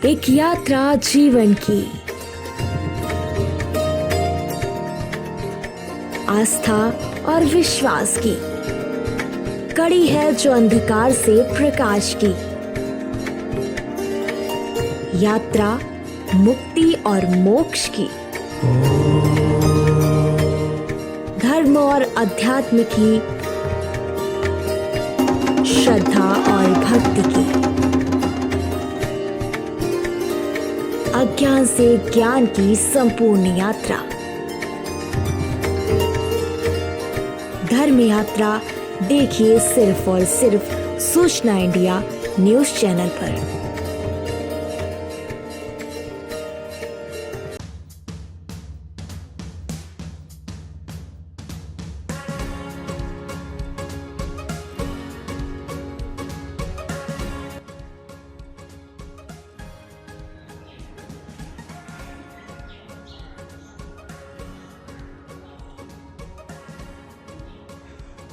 एक यात्रा जीवन की, आस्था और विश्वास की कड़ी है जो अंधकार से प्रकाश की। यात्रा मुक्ति और मोक्ष की, धर्म और अध्यात्म की, श्रद्धा और भक्ति की, अज्ञान से ज्ञान की संपूर्ण यात्रा। धर्म यात्रा देखिए सिर्फ और सिर्फ सूचना इंडिया न्यूज चैनल पर।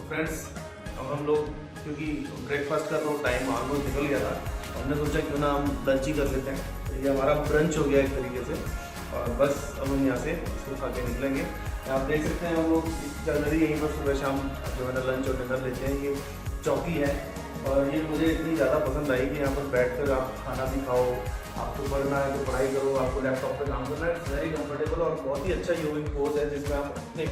फ्रेंड्स, अब हम लोग क्योंकि ब्रेकफास्ट का तो टाइम ऑलमोस्ट निकल गया था, हमने सोचा क्यों ना हम लंच ही कर लेते हैं। तो ये हमारा ब्रंच हो गया एक तरीके से, और बस अब हम यहाँ से इसको खा के निकलेंगे। आप देख सकते हैं हम लोग जनरली यहीं पर सुबह शाम जो है ना लंच और डिनर लेते हैं। ये चौकी है और ये मुझे इतनी ज़्यादा पसंद आई कि यहाँ पर बैठ कर आप खाना भी खाओ, आपको पढ़ना है तो पढ़ाई करो, आपको लैपटॉप पर काम करना है, वेरी कंफर्टेबल और बहुत ही अच्छा यूविंग पोज है जिसमें आप अपने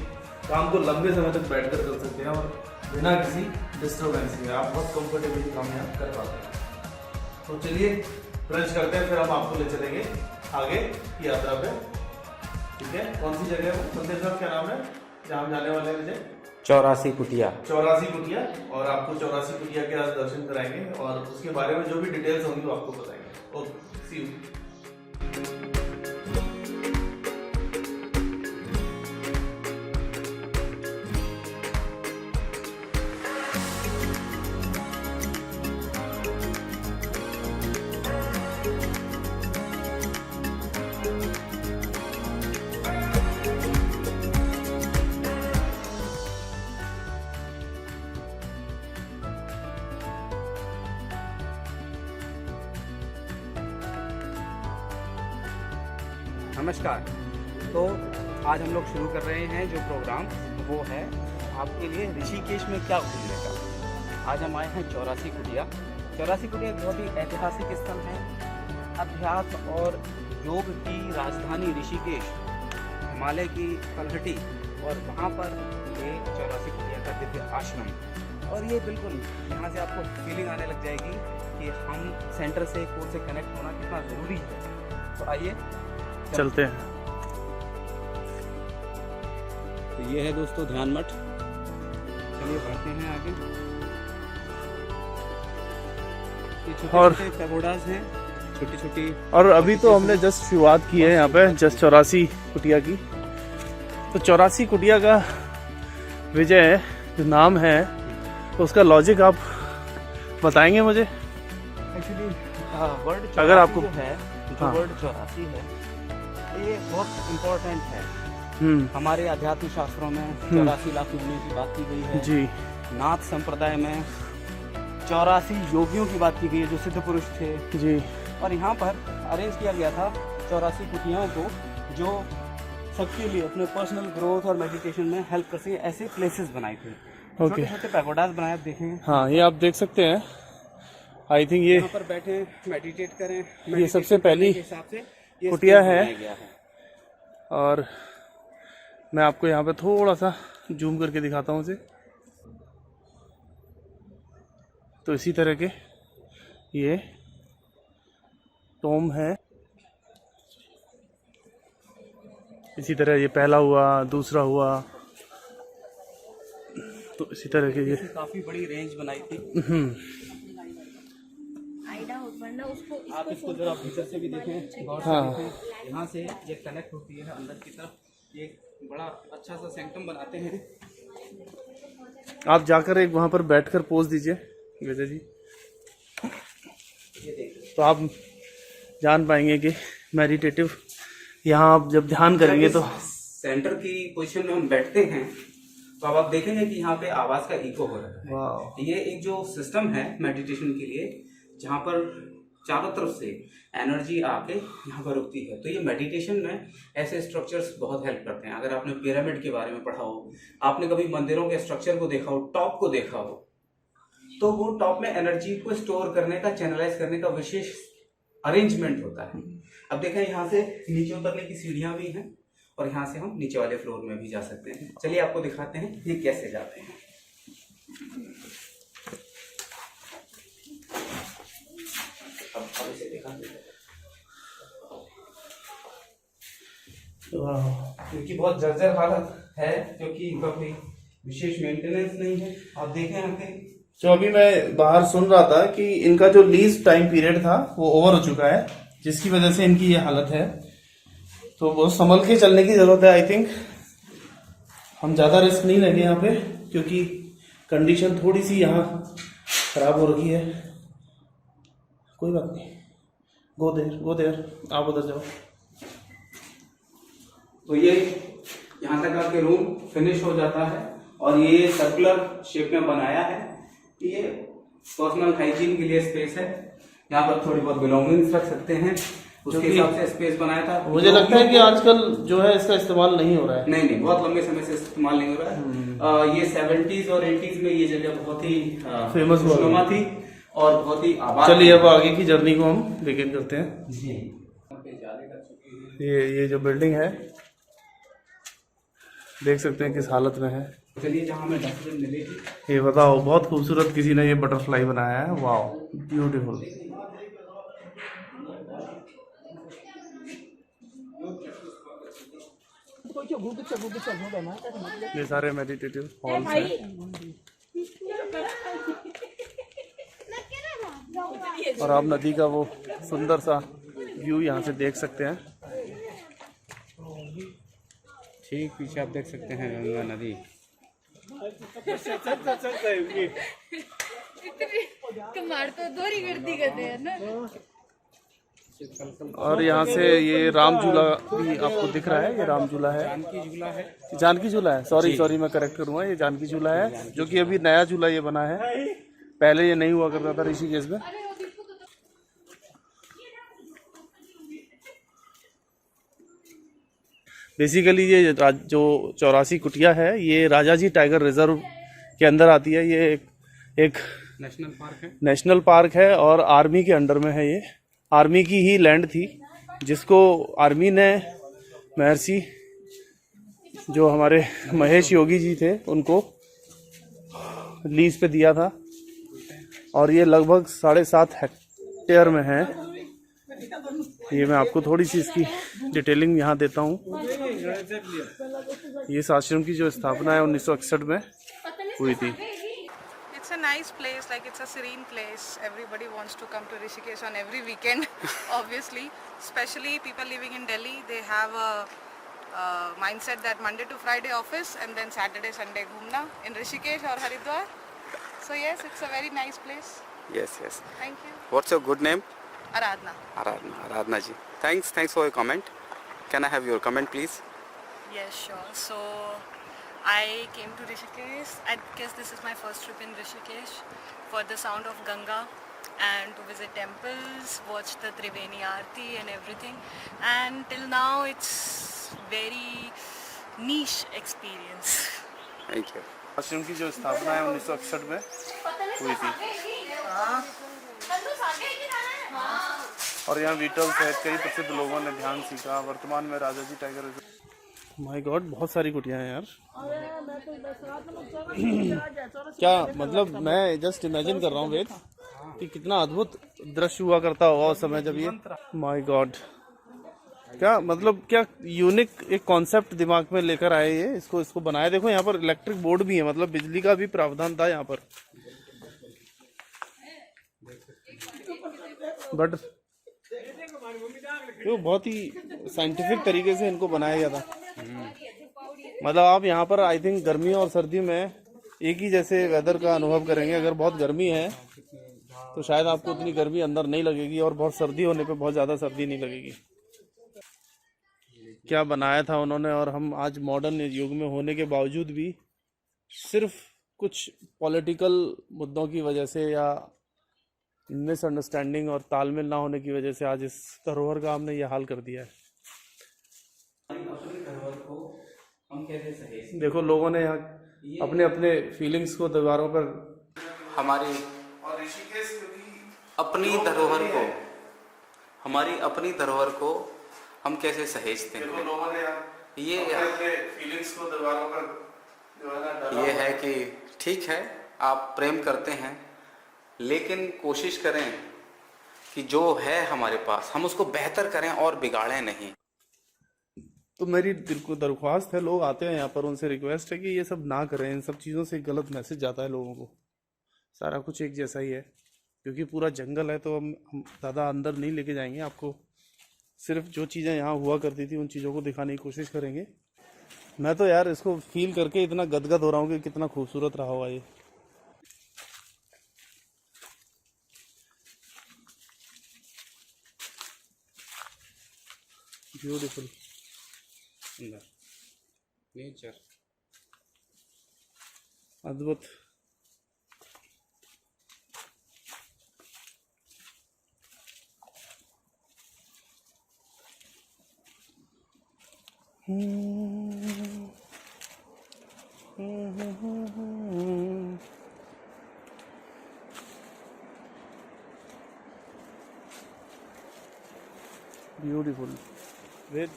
काम को लंबे समय तक बैठ कर सकते हैं और बिना किसी डिस्टर्बेंस के आप बहुत कंफर्टेबली काम यहाँ कर पाते हैं। तो चलिए ब्रंच करते हैं, फिर हम आपको ले चलेंगे आगे की यात्रा पे। ठीक है, कौन सी जगह है संदेश साहब, क्या नाम है जहाँ हम जाने वाले हैं? मुझे 84 कुटिया। 84 कुटिया, और आपको 84 कुटिया के आज दर्शन कराएंगे और उसके बारे में जो भी डिटेल्स होंगी वो आपको बताएंगे। Okay, see you. नमस्कार। तो आज हम लोग शुरू कर रहे हैं जो प्रोग्राम, वो है आपके लिए ऋषिकेश में क्या घूमने का। आज हम आए हैं 84 कुटिया। 84 कुटिया एक बहुत ही ऐतिहासिक स्थल है। अध्यात्म और योग की राजधानी ऋषिकेश, हिमालय की तलहटी, और वहाँ पर ये 84 कुटिया का दिव्य आश्रम। और ये बिल्कुल यहाँ से आपको फीलिंग आने लग जाएगी कि हम सेंटर से, कोर से कनेक्ट होना कितना ज़रूरी है। तो आइए चलते हैं। तो ये है दोस्तों ध्यान मठ। चलिए बढ़ते हैं आगे। ये छोटे पैगोडास हैं, छोटी छोटी। और अभी तो हमने जस्ट शुरुआत की है यहाँ पे जस्ट 84 कुटिया की। तो 84 कुटिया का विजय जो नाम है तो उसका लॉजिक आप बताएंगे मुझे? एक्चुअली वर्ड अगर आपको है जो हाँ। वर्ड 84 है, ये बहुत इम्पोर्टेंट है। हमारे आध्यात्म शास्त्रों में 84 लाख योगियों की बात की गई है जी। नाथ संप्रदाय में 84 योगियों की बात की गई है जो सिद्ध पुरुष थे जी। और यहाँ पर अरेंज किया गया था 84 कुटियाओं को जो सबके लिए अपने पर्सनल ग्रोथ और मेडिटेशन में हेल्प कर सके, ऐसे प्लेसेस बनाए थे। छोटे छोटे पैगोडास बनाए, आप देखें। हाँ, ये आप देख सकते हैं। आई थिंक ये यहाँ पर बैठे मेडिटेट करें। ये सबसे पहली हिसाब से कुटिया है। और मैं आपको यहाँ पे थोड़ा सा जूम करके दिखाता हूँ इसे। तो इसी तरह के ये टोम है। इसी तरह ये पहला हुआ, दूसरा हुआ, तो इसी तरह के ये काफी बड़ी रेंज बनाई थी। आप इसको जरा भीतर से भी देखें, गौर से देखें। यहाँ से ये कनेक्ट होती है अंदर की तरफ। ये बड़ा अच्छा सा सेंक्टम बनाते हैं। आप जाकर एक वहाँ पर बैठकर पोज दीजिए विजय जी, तो आप जान पाएंगे कि मेडिटेटिव यहाँ आप जब ध्यान करेंगे तो सेंटर की पोजीशन में हम बैठते हैं तो अब आप देखेंगे कि यहाँ पे आवाज का इको हो रहा है। वाह। ये एक जो सिस्टम है मेडिटेशन के लिए, जहाँ पर चारों तरफ से एनर्जी आके यहाँ पर रुकती है। तो ये मेडिटेशन में ऐसे स्ट्रक्चर्स बहुत हेल्प करते हैं। अगर आपने पिरामिड के बारे में पढ़ा हो, आपने कभी मंदिरों के स्ट्रक्चर को देखा हो, टॉप को देखा हो, तो वो टॉप में एनर्जी को स्टोर करने का, चैनलाइज करने का विशेष अरेंजमेंट होता है। अब देखें यहाँ से नीचे उतरने की सीढ़ियां भी हैं और यहाँ से हम नीचे वाले फ्लोर में भी जा सकते हैं। चलिए आपको दिखाते हैं ये कैसे जाते हैं। अब इसे दिखाते हैं। क्योंकि बहुत जर्जर हालत है, क्योंकि इनका कोई विशेष मेंटेनेंस नहीं है। आप देखें यहाँ पे जो अभी मैं बाहर सुन रहा था कि इनका जो लीज टाइम पीरियड था वो ओवर हो चुका है, जिसकी वजह से इनकी ये हालत है। तो बहुत संभल के चलने की जरूरत है। आई थिंक हम ज्यादा रिस्क नहीं लेंगे यहाँ पे, क्योंकि कंडीशन थोड़ी सी यहाँ खराब हो रही है। कोई बात नहीं, गो देर, आप उधर जाओ। तो ये यहाँ तक आपके रूम फिनिश हो जाता है और ये सर्कुलर शेप में बनाया है। ये पर्सनल हाइजीन के लिए स्पेस है। यहाँ पर थोड़ी बहुत बिलोंगिंग्स रख सकते हैं, उसके हिसाब से स्पेस बनाया था। मुझे लगता है कि आजकल जो है इसका इस्तेमाल नहीं हो रहा है। नहीं, बहुत लंबे समय से इस्तेमाल नहीं हो रहा है। ये 70s और 80s में ये जगह बहुत ही फेमस खुशनुमा थी और बहुत ही आबाद। चलिए अब आगे की जर्नी को हम बिगिन करते हैं। जी, ये जो बिल्डिंग है देख सकते हैं किस हालत में है। चलिए जहाँ हमें डस्टबिन मिलेगी। ये बताओ, बहुत खूबसूरत किसी ने ये बटरफ्लाई बनाया है। वाह, ब्यूटीफुल। ये सारे मेडिटेटिव हॉल्स हैं। और आप नदी का वो सुंदर सा व्यू यहाँ से देख सकते हैं। ठीक पीछे आप देख सकते हैं गंगा नदी। कमार तो दोरी गर्दी करते हैं ना। और यहाँ से ये राम झूला भी आपको दिख रहा है। ये राम झूला है, जानकी झूला है। सॉरी मैं करेक्ट करूँगा, ये जानकी झूला है, जो कि अभी नया झूला ये बना है। पहले ये नहीं हुआ करता था ऋषिकेश में। बेसिकली ये जो 84 कुटिया है, ये राजाजी टाइगर रिजर्व के अंदर आती है। ये एक नेशनल पार्क है और आर्मी के अंडर में है। ये आर्मी की ही लैंड थी, जिसको आर्मी ने महर्षि जो हमारे महेश योगी जी थे उनको लीज पे दिया था। और ये लगभग 7.5 हेक्टेयर में है। ये मैं आपको थोड़ी सी इसकी डिटेलिंग यहाँ देता हूँ। ये इस आश्रम की जो स्थापना है 1961 में हुई थी। It's a nice place, like it's a serene place. Everybody wants to come to Rishikesh on every weekend, obviously. Especially people living in Delhi, they have a mindset that Monday to Friday office and then Saturday, Sunday ghumna in Rishikesh or Haridwar. So yes, it's a very nice place. Yes. Thank you. What's your good name? Aradhna. Aradhna ji. Thanks for your comment. Can I have your comment, please? Yes, sure. So I came to Rishikesh. I guess this is my first trip in Rishikesh for the sound of Ganga and to visit temples, watch the Triveni Aarti and everything. And till now it's very niche experience. Thank you. आश्रम की जो स्थापना है 1961 में हुई थी। और यहाँ बीटल सहित कई प्रसिद्ध लोगों ने ध्यान सीखा। वर्तमान में Rajaji tiger reserve. My God, बहुत सारी कुटियाँ हैं यार। क्या मतलब, मैं जस्ट इमेजिन कर रहा हूँ वेद कि कितना अद्भुत दृश्य हुआ करता होगा उस समय जब ये, माय गॉड, क्या मतलब, क्या यूनिक एक कॉन्सेप्ट दिमाग में लेकर आए ये, इसको बनाया। देखो यहाँ पर इलेक्ट्रिक बोर्ड भी है, मतलब बिजली का भी प्रावधान था यहाँ पर। बट तो बहुत ही साइंटिफिक तरीके से इनको बनाया गया था। मतलब आप यहाँ पर आई थिंक गर्मी और सर्दी में एक ही जैसे वेदर का अनुभव करेंगे। अगर बहुत गर्मी है तो शायद आपको उतनी गर्मी अंदर नहीं लगेगी, और बहुत सर्दी होने पे बहुत ज़्यादा सर्दी नहीं लगेगी। क्या बनाया था उन्होंने। और हम आज मॉडर्न युग में होने के बावजूद भी सिर्फ कुछ पॉलिटिकल मुद्दों की वजह से या मिसअंडरस्टैंडिंग और तालमेल ना होने की वजह से आज इस धरोहर का हमने ये हाल कर दिया है। अपनी धरोहर को हम कैसे सहेजें? देखो लोगों ने यहाँ अपने अपने फीलिंग्स को दीवारों पर हमारी और ऋषिकेश अपनी धरोहर को हमारी अपनी धरोहर को हम कैसे सहेजते हैं? देखो लोगों ने ये अपने फीलिंग्स को दीवारों पर जो है ना ये है कि ठीक है आप प्रेम करते हैं, लेकिन कोशिश करें कि जो है हमारे पास हम उसको बेहतर करें और बिगाड़ें नहीं। तो मेरी दिल को दरख्वास्त है, लोग आते हैं यहाँ पर, उनसे रिक्वेस्ट है कि ये सब ना करें। इन सब चीज़ों से गलत मैसेज जाता है लोगों को। सारा कुछ एक जैसा ही है, क्योंकि पूरा जंगल है तो हम ज़्यादा अंदर नहीं लेके जाएंगे आपको। सिर्फ जो चीज़ें यहाँ हुआ करती थी उन चीज़ों को दिखाने की कोशिश करेंगे। मैं तो यार इसको फील करके इतना गदगद हो रहा हूँ कि कितना खूबसूरत रहा होगा ये। ब्यूटीफुल नेचर, अद्भुत। Beautiful with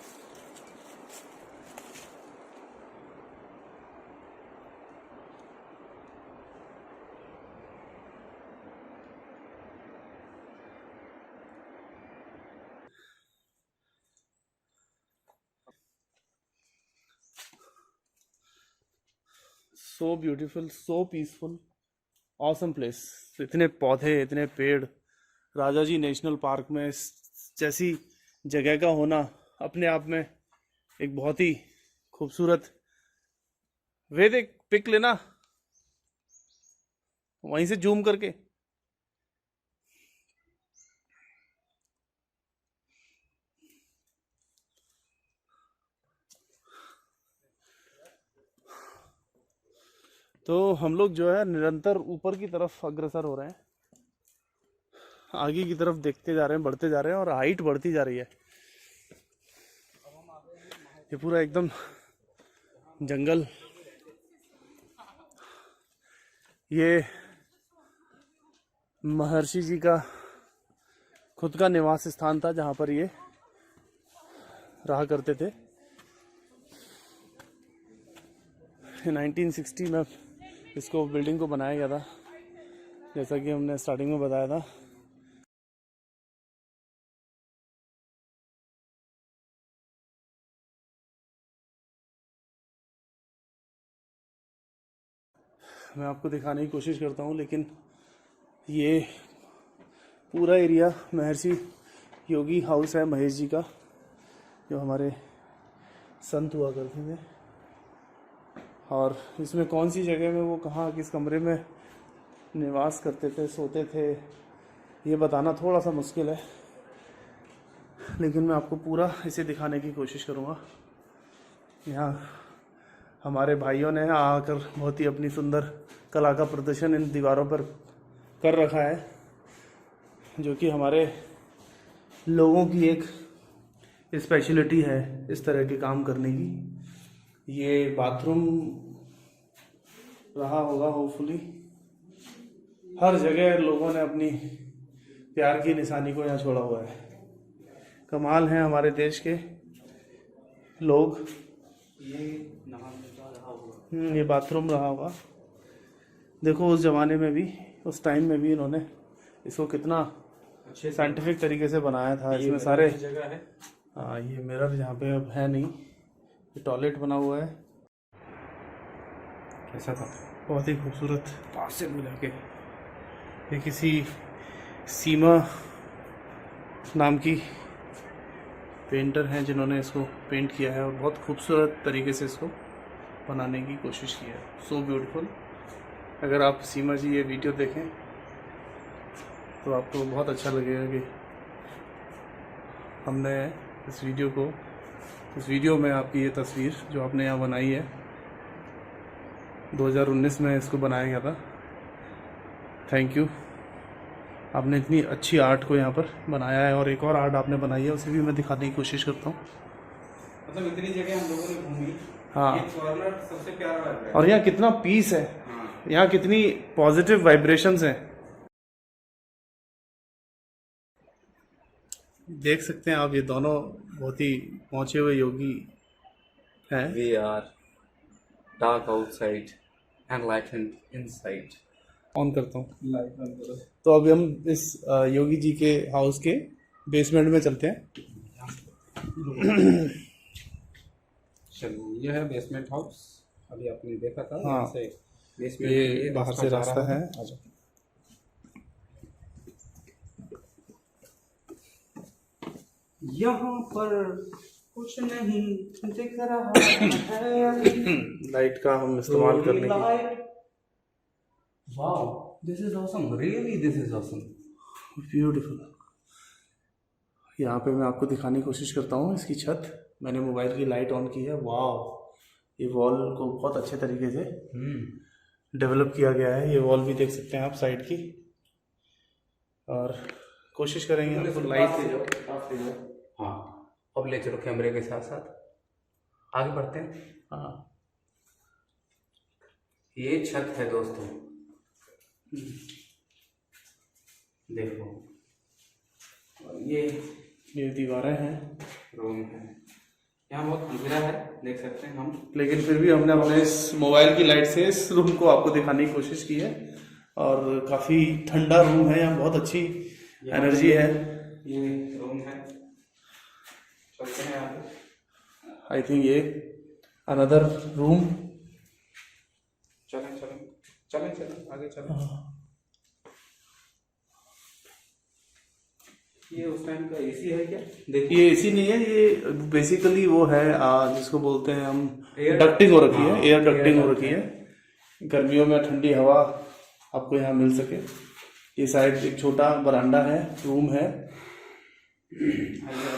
so beautiful, so peaceful, awesome place. इतने पौधे, इतने पेड़, राजा जी नेशनल पार्क में जैसी जगह का होना अपने आप में एक बहुत ही खूबसूरत। वेद एक पिक लेना वहीं से जूम करके। तो हम लोग जो है निरंतर ऊपर की तरफ अग्रसर हो रहे हैं, आगे की तरफ देखते जा रहे हैं, बढ़ते जा रहे हैं और हाइट बढ़ती जा रही है। ये पूरा एकदम जंगल, ये महर्षि जी का खुद का निवास स्थान था जहाँ पर ये रहा करते थे। 1960 में इसको बिल्डिंग को बनाया गया था, जैसा कि हमने स्टार्टिंग में बताया था। मैं आपको दिखाने की कोशिश करता हूँ, लेकिन ये पूरा एरिया महर्षि योगी हाउस है महेश जी का, जो हमारे संत हुआ करते थे। और इसमें कौन सी जगह में वो कहाँ किस कमरे में निवास करते थे, सोते थे, ये बताना थोड़ा सा मुश्किल है, लेकिन मैं आपको पूरा इसे दिखाने की कोशिश करूँगा। यहाँ हमारे भाइयों ने आकर बहुत ही अपनी सुंदर कला का प्रदर्शन इन दीवारों पर कर रखा है, जो कि हमारे लोगों की एक स्पेशलिटी है इस तरह के काम करने की। ये बाथरूम रहा होगा होपफुली। हर जगह लोगों ने अपनी प्यार की निशानी को यहाँ छोड़ा हुआ है। कमाल हैं हमारे देश के लोग। ये बाथरूम रहा होगा। देखो उस जमाने में भी, उस टाइम में भी इन्होंने इसको कितना अच्छे साइंटिफिक तरीके से बनाया था। इसमें सारे जगह है। हाँ, ये मिरर यहाँ पे अब है नहीं, ये टॉयलेट बना हुआ है। कैसा था, बहुत ही खूबसूरत पास से मिला के। ये किसी सीमा नाम की पेंटर हैं जिन्होंने इसको पेंट किया है और बहुत खूबसूरत तरीके से इसको बनाने की कोशिश की है। So beautiful. अगर आप सीमा जी ये वीडियो देखें तो आपको बहुत अच्छा लगेगा कि हमने इस वीडियो में आपकी ये तस्वीर जो आपने यहाँ बनाई है, 2019 में इसको बनाया गया था। थैंक यू, आपने इतनी अच्छी आर्ट को यहाँ पर बनाया है। और एक और आर्ट आपने बनाई है, उसे भी मैं दिखाने की कोशिश करता हूँ। मतलब इतनी जगह हम लोगों ने घूमी, हाँ, ये कॉर्नर सबसे प्यारा लग रहा है। और यहाँ कितना पीस है, हाँ। यहाँ कितनी पॉजिटिव वाइब्रेशंस हैं। देख सकते हैं आप, ये दोनों बहुत ही पहुँचे हुए योगी हैं। We are dark outside and lightened inside. On करता हूँ। तो अभी हम इस योगी जी के हाउस के बेसमेंट में चलते हैं। चलो, ये है बेसमेंट हाउस। अभी आपने देखा था, हाँ, यहाँ से बेसमेंट ये बाहर से रास्ता है। यहाँ पर कुछ नहीं दिख रहा है। लाइट का हम इस्तेमाल करने की। Wow, this is awesome, really this is awesome, beautiful. यहाँ पे मैं आपको दिखाने की कोशिश करता हूँ इसकी छत। मैंने मोबाइल की लाइट ऑन की है। वाह, ये वॉल को बहुत अच्छे तरीके से डेवलप किया गया है। ये वॉल भी देख सकते हैं आप साइड की। और कोशिश करेंगे आपको लाइट ले जाओ। हाँ, अब ले चलो कैमरे के साथ साथ, आगे बढ़ते हैं। हाँ, ये छत है दोस्तों, देखो। और ये दीवारें हैं, रूम है। यहाँ बहुत अंधेरा है, देख सकते हैं हम, लेकिन फिर भी हमने अपने इस मोबाइल की लाइट से इस रूम को आपको दिखाने की कोशिश की है। और काफ़ी ठंडा रूम है, यहाँ बहुत अच्छी एनर्जी है। ये रूम है, चलते हैं आगे। आई थिंक ये अनदर रूम। चलें चलें चलें चलें, आगे चलें। ये उस टाइम का एसी है क्या? देखिए, ये एसी नहीं है, ये बेसिकली वो है जिसको बोलते हैं हम Air डक्टिंग हो रखी है। हाँ, एयर डक्टिंग air हो रखी है, गर्मियों में ठंडी हवा आपको यहाँ मिल सके। ये साइड एक छोटा बरांडा है, रूम है।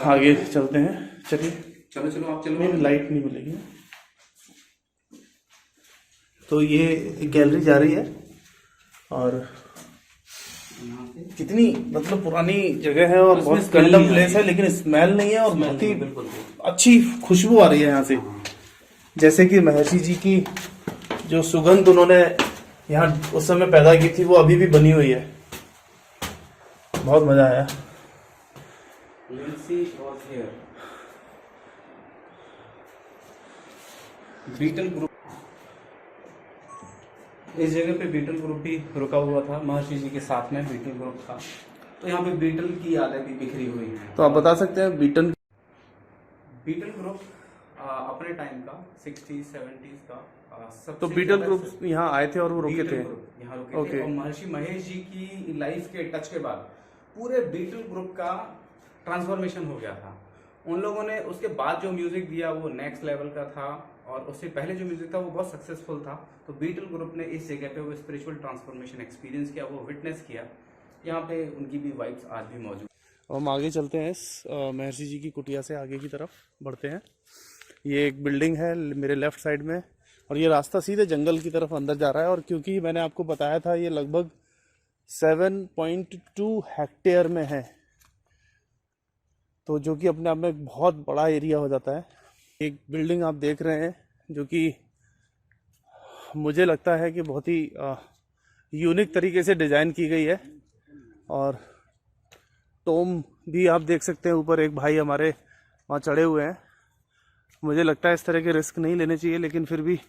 आगे चलते हैं, चलिए। चलो चलो, आप चलो। नहीं, लाइट नहीं मिलेगी। तो ये गैलरी जा रही है, और कितनी मतलब पुरानी जगह है और बहुत कंडम प्लेस है, लेकिन स्मेल नहीं है और बहुत ही अच्छी खुशबू आ रही है यहाँ से। जैसे कि महर्षि जी की जो सुगंध उन्होंने यहाँ उस समय पैदा की थी, वो अभी भी बनी हुई है। बहुत मजा आया। बीटल ग्रुप, इस जगह पे बीटल ग्रुप भी रुका हुआ था, महर्षि जी के साथ में बीटल ग्रुप था। तो यहाँ पे बीटल की यादें भी बिखरी हुई हैं। तो आप बता सकते हैं बीटल ग्रुप अपने टाइम का 60s 70s का सबसे तो बीटल ग्रुप यहाँ आए थे और वो रुके थे। यहाँ रुके थे। और महर्षि महेश जी की लाइफ के टच के बाद पूरे बीटल ग्रुप का ट्रांसफॉर्मेशन हो गया था। उन लोगों ने उसके बाद जो म्यूजिक दिया वो नेक्स्ट लेवल का था, और उससे पहले जो म्यूजिक था वो बहुत सक्सेसफुल था। तो बीटल ग्रुप ने इस जगह पे वो स्पिरिचुअल ट्रांसफॉर्मेशन एक्सपीरियंस किया, वो विटनेस किया। यहाँ पे उनकी भी वाइब्स आज भी मौजूद। हम आगे चलते हैं, इस महर्षि जी की कुटिया से आगे की तरफ बढ़ते हैं। ये एक बिल्डिंग है मेरे लेफ्ट साइड में, और ये रास्ता सीधे जंगल की तरफ अंदर जा रहा है। और क्योंकि मैंने आपको बताया था ये लगभग 7.2 हेक्टेयर में है, तो जो कि अपने आप में एक बहुत बड़ा एरिया हो जाता है। एक बिल्डिंग आप देख रहे हैं जो कि मुझे लगता है कि बहुत ही यूनिक तरीके से डिज़ाइन की गई है। और टोम भी आप देख सकते हैं, ऊपर एक भाई हमारे वहाँ चढ़े हुए हैं। मुझे लगता है इस तरह के रिस्क नहीं लेने चाहिए, लेकिन फिर भी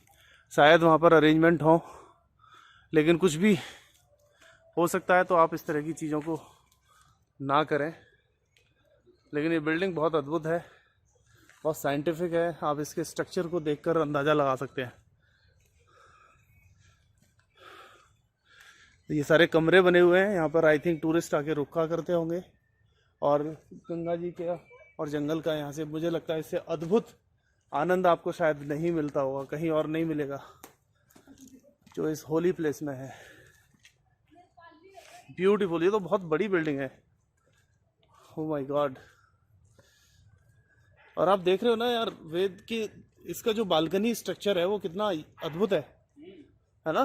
शायद वहाँ पर अरेंजमेंट हो, लेकिन कुछ भी हो सकता है, तो आप इस तरह की चीज़ों को ना करें। लेकिन ये बिल्डिंग बहुत अद्भुत है, बहुत साइंटिफिक है। आप इसके स्ट्रक्चर को देखकर अंदाज़ा लगा सकते हैं। ये सारे कमरे बने हुए हैं यहाँ पर। आई थिंक टूरिस्ट आके रुका करते होंगे। और गंगा जी के और जंगल का यहाँ से मुझे लगता है इससे अद्भुत आनंद आपको शायद नहीं मिलता होगा, कहीं और नहीं मिलेगा जो इस होली प्लेस में है। ब्यूटीफुल। ये तो बहुत बड़ी बिल्डिंग है। Oh my God. और आप देख रहे हो ना यार, वेद की इसका जो बालकनी स्ट्रक्चर है वो कितना अद्भुत है। है ना,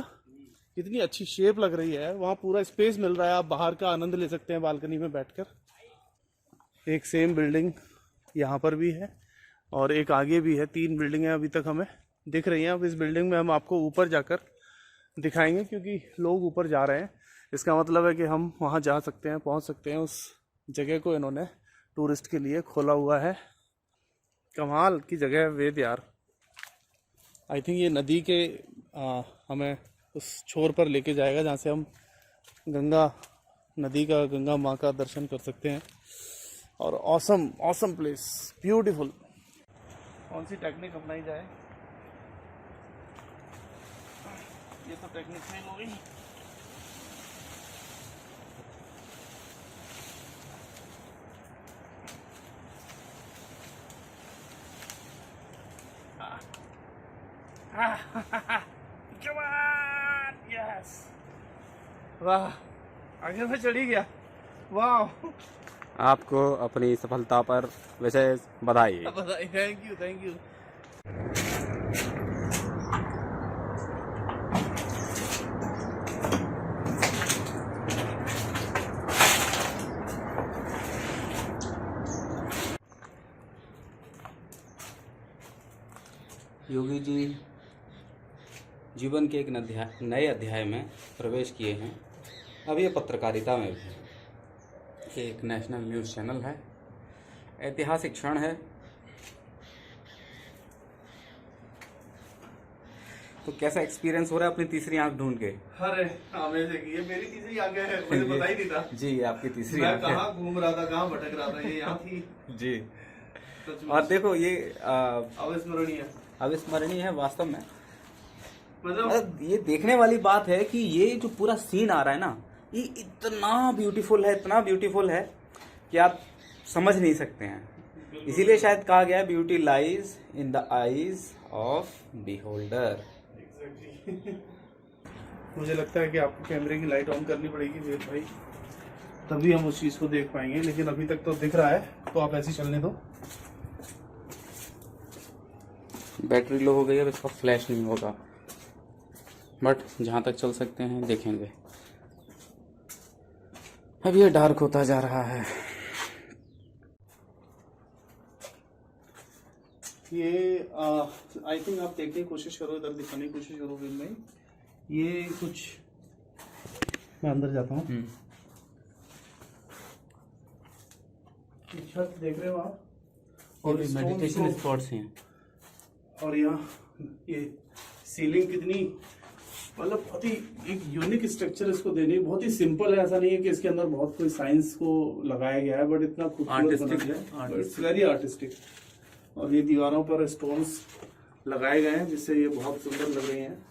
कितनी अच्छी शेप लग रही है। वहाँ पूरा स्पेस मिल रहा है, आप बाहर का आनंद ले सकते हैं बालकनी में बैठकर। एक सेम बिल्डिंग यहाँ पर भी है और एक आगे भी है। 3 बिल्डिंगें अभी तक हमें दिख रही हैं। अब इस बिल्डिंग में हम आपको ऊपर जाकर दिखाएंगे, क्योंकि लोग ऊपर जा रहे हैं। इसका मतलब है कि हम वहाँ जा सकते हैं, पहुँच सकते हैं। उस जगह को इन्होंने टूरिस्ट के लिए खोला हुआ है। कमाल की जगह है वेद यार। आई थिंक ये नदी के हमें उस छोर पर लेके जाएगा जहाँ से हम गंगा नदी का, गंगा माँ का दर्शन कर सकते हैं। और ऑसम प्लेस, ब्यूटीफुल। कौन सी टेक्निक अपनाई जाए? ये तो टेक्निक फेल हो गई। यस, वाह, आगे मैं चढ़ी गया। वाह, आपको अपनी सफलता पर विशेष बधाई। Thank you, thank you. Yogi ji जीवन के एक नए अध्याय में प्रवेश किए हैं। अब ये पत्रकारिता में भी। एक नेशनल न्यूज़ चैनल है, ऐतिहासिक क्षण है। तो कैसा एक्सपीरियंस हो रहा है अपनी तीसरी आंख ढूंढ के? अरे अमेजिंग, ये मेरी तीसरी आंख है, मुझे पता ही नहीं था। जी, आपकी तीसरी मैं आंख है। कहाँ घूम रहा था, कहाँ भटक रहा था, ये यहाँ थी। जी, सच में और देखो ये अविस्मरणीय है है वास्तव में। मतलब ये देखने वाली बात है कि ये जो पूरा सीन आ रहा है ना, ये इतना ब्यूटीफुल है, इतना ब्यूटीफुल है कि आप समझ नहीं सकते हैं। इसीलिए शायद कहा गया है beauty lies in the eyes of beholder. मुझे लगता है कि आपको कैमरे की लाइट ऑन करनी पड़ेगी वेद भाई, तभी हम उस चीज को देख पाएंगे। लेकिन अभी तक तो दिख रहा है, तो आप ऐसे चलने दो। बैटरी लो हो गई है, अब इसका फ्लैश नहीं होगा, बट जहाँ तक चल सकते हैं देखेंगे। अब ये डार्क होता जा रहा है। ये आई थिंक आप देखने की कोशिश करो, इधर दिखाने की कोशिश करो वेद भाई। ये कुछ, मैं अंदर जाता हूँ। छत देख रहे हो आप, और मेडिटेशन स्पॉट्स हैं। और यहाँ ये सीलिंग कितनी, मतलब बहुत ही एक यूनिक स्ट्रक्चर इसको देने। बहुत ही सिंपल है, ऐसा नहीं है कि इसके अंदर बहुत कोई साइंस को लगाया गया है, बट इतना खूबसूरत है, इट्स वेरी आर्टिस्टिक। और ये दीवारों पर स्टोन्स लगाए गए हैं जिससे ये बहुत सुंदर लग रहे हैं।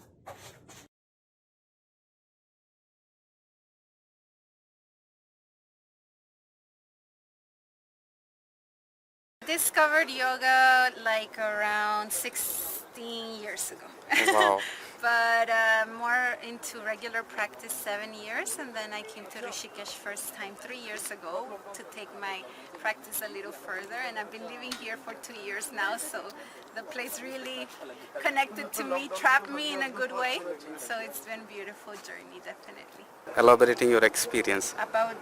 Discovered yoga like around 16 years ago. Wow. But more into regular practice 7 years, and then I came to Rishikesh first time 3 years ago to take my practice a little further, and I've been living here for 2 years now, so the place really connected to me, trapped me in a good way, so it's been a beautiful journey, definitely. Elaborating your experience. About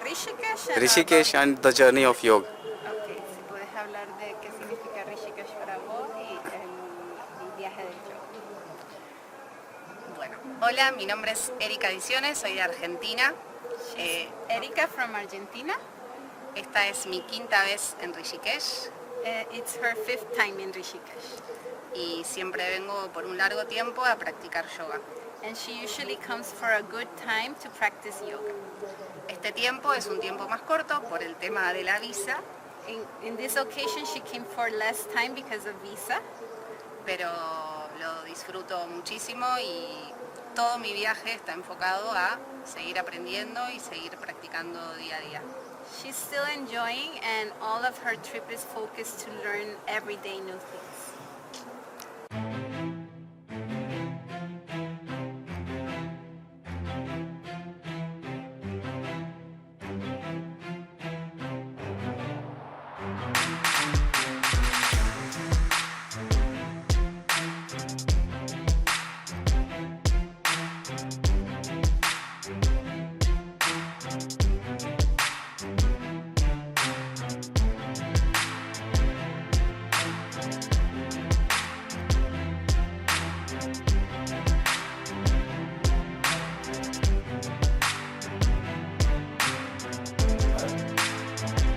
Rishikesh and Rishikesh and the journey of yoga. Okay, si puedes hablar de qué significa Rishikesh para vos y el viaje del yoga. Bueno, hola, mi nombre es Erika Ediciones, soy de Argentina. Erika from Argentina. Esta es mi quinta vez en Rishikesh It's her 5th time in Rishikesh. y siempre vengo por un largo tiempo a practicar yoga. And she usually comes for a good time to practice yoga. Este tiempo es un tiempo más corto por el tema de la visa, In this occasion she came for less time because of visa. pero lo disfruto muchísimo y todo mi viaje está enfocado a seguir aprendiendo y seguir practicando día a día. She's still enjoying, and all of her trip is focused to learn everyday new things.